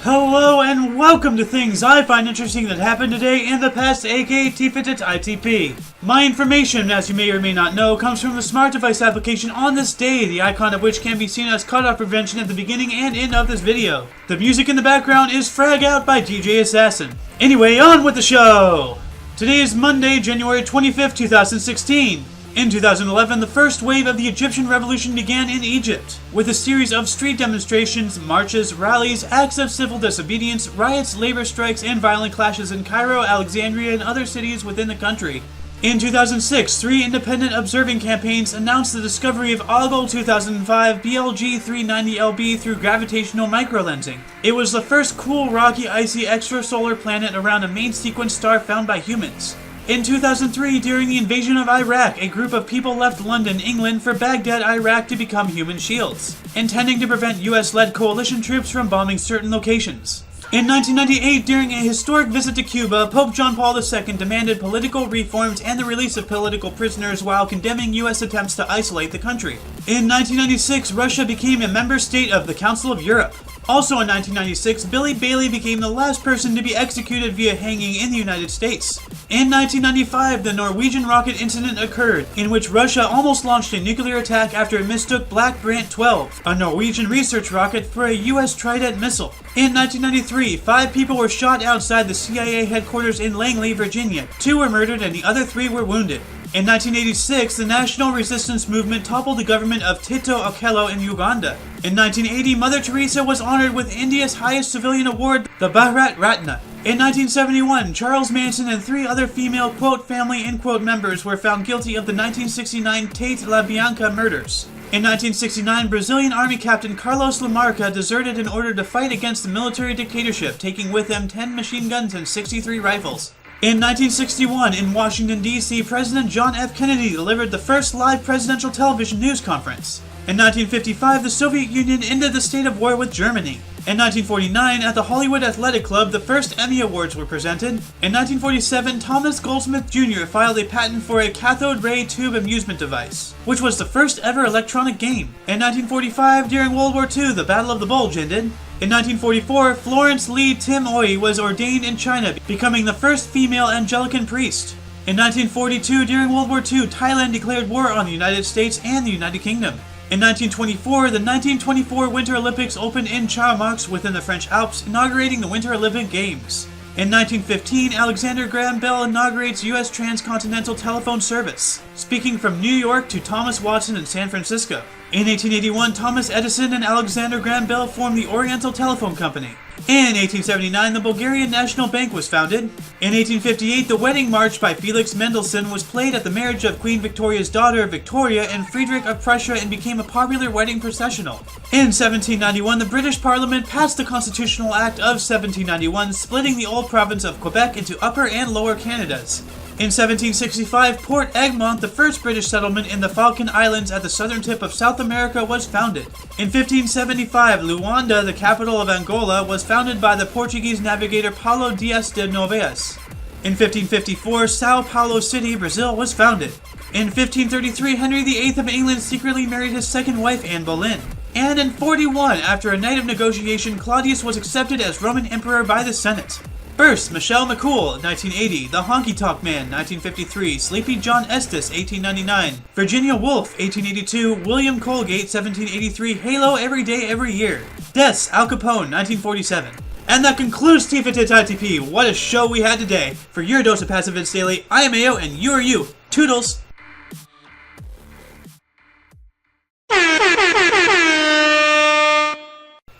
Hello and welcome to things I find interesting that happened today in the past, aka Tifitht Itp. My information, as you may or may not know, comes from the smart device application on this day, the icon of which can be seen as cutoff prevention at the beginning and end of this video. The music in the background is Frag Out by DJ ASSASS1N. Anyway, on with the show! Today is Monday, January 25th, 2016. In 2011, the first wave of the Egyptian Revolution began in Egypt, with a series of street demonstrations, marches, rallies, acts of civil disobedience, riots, labor strikes, and violent clashes in Cairo, Alexandria, and other cities within the country. In 2006, three independent observing campaigns announced the discovery of Algol 2005 BLG 390LB through gravitational microlensing. It was the first cool, rocky, icy extrasolar planet around a main sequence star found by humans. In 2003, during the invasion of Iraq, a group of people left London, England for Baghdad, Iraq to become human shields, intending to prevent US-led coalition troops from bombing certain locations. In 1998, during a historic visit to Cuba, Pope John Paul II demanded political reforms and the release of political prisoners while condemning US attempts to isolate the country. In 1996, Russia became a member state of the Council of Europe. Also in 1996, Billy Bailey became the last person to be executed via hanging in the United States. In 1995, the Norwegian rocket incident occurred, in which Russia almost launched a nuclear attack after it mistook Black Brant 12, a Norwegian research rocket, for a US Trident missile. In 1993, 5 people were shot outside the CIA headquarters in Langley, Virginia. 2 were murdered and the other 3 were wounded. In 1986, the National Resistance Movement toppled the government of Tito Okello in Uganda. In 1980, Mother Teresa was honored with India's highest civilian award, the Bharat Ratna. In 1971, Charles Manson and 3 other female "family" members were found guilty of the 1969 Tate LaBianca murders. In 1969, Brazilian Army Captain Carlos Lamarca deserted in order to fight against the military dictatorship, taking with him 10 machine guns and 63 rifles. In 1961, in Washington, D.C., President John F. Kennedy delivered the first live presidential television news conference. In 1955, the Soviet Union ended the state of war with Germany. In 1949, at the Hollywood Athletic Club, the first Emmy Awards were presented. In 1947, Thomas Goldsmith Jr. filed a patent for a cathode ray tube amusement device, which was the first ever electronic game. In 1945, during World War II, the Battle of the Bulge ended. In 1944, Florence Lee Tim Oy was ordained in China, becoming the first female Anglican priest. In 1942, during World War II, Thailand declared war on the United States and the United Kingdom. In 1924, the 1924 Winter Olympics opened in Chamonix within the French Alps, inaugurating the Winter Olympic Games. In 1915, Alexander Graham Bell inaugurates U.S. transcontinental telephone service, speaking from New York to Thomas Watson in San Francisco. In 1881, Thomas Edison and Alexander Graham Bell formed the Oriental Telephone Company. In 1879, the Bulgarian National Bank was founded. In 1858, the Wedding March by Felix Mendelssohn was played at the marriage of Queen Victoria's daughter, Victoria, and Friedrich of Prussia and became a popular wedding processional. In 1791, the British Parliament passed the Constitutional Act of 1791, splitting the old province of Quebec into Upper and Lower Canadas. In 1765, Port Egmont, the first British settlement in the Falkland Islands at the southern tip of South America, was founded. In 1575, Luanda, the capital of Angola, was founded by the Portuguese navigator Paulo Dias de Novaes. In 1554, Sao Paulo City, Brazil, was founded. In 1533, Henry VIII of England secretly married his second wife, Anne Boleyn. And in 41, after a night of negotiation, Claudius was accepted as Roman Emperor by the Senate. First, Michelle McCool, 1980, The Honky Tonk Man, 1953, Sleepy John Estes, 1899, Virginia Woolf, 1882, William Colgate, 1783, Halo Every Day Every Year, Deaths, Al Capone, 1947. And that concludes Tifitht Itp. What a show we had today. For your dose of passive events daily, I am Ayo and you are you. Toodles!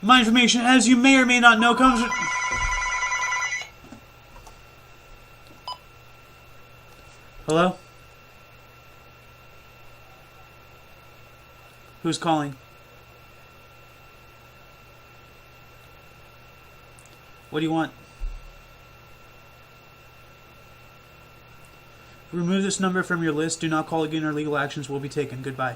My information, as you may or may not know, comes from... Hello? Who's calling? What do you want? Remove this number from your list. Do not call again or legal actions will be taken. Goodbye.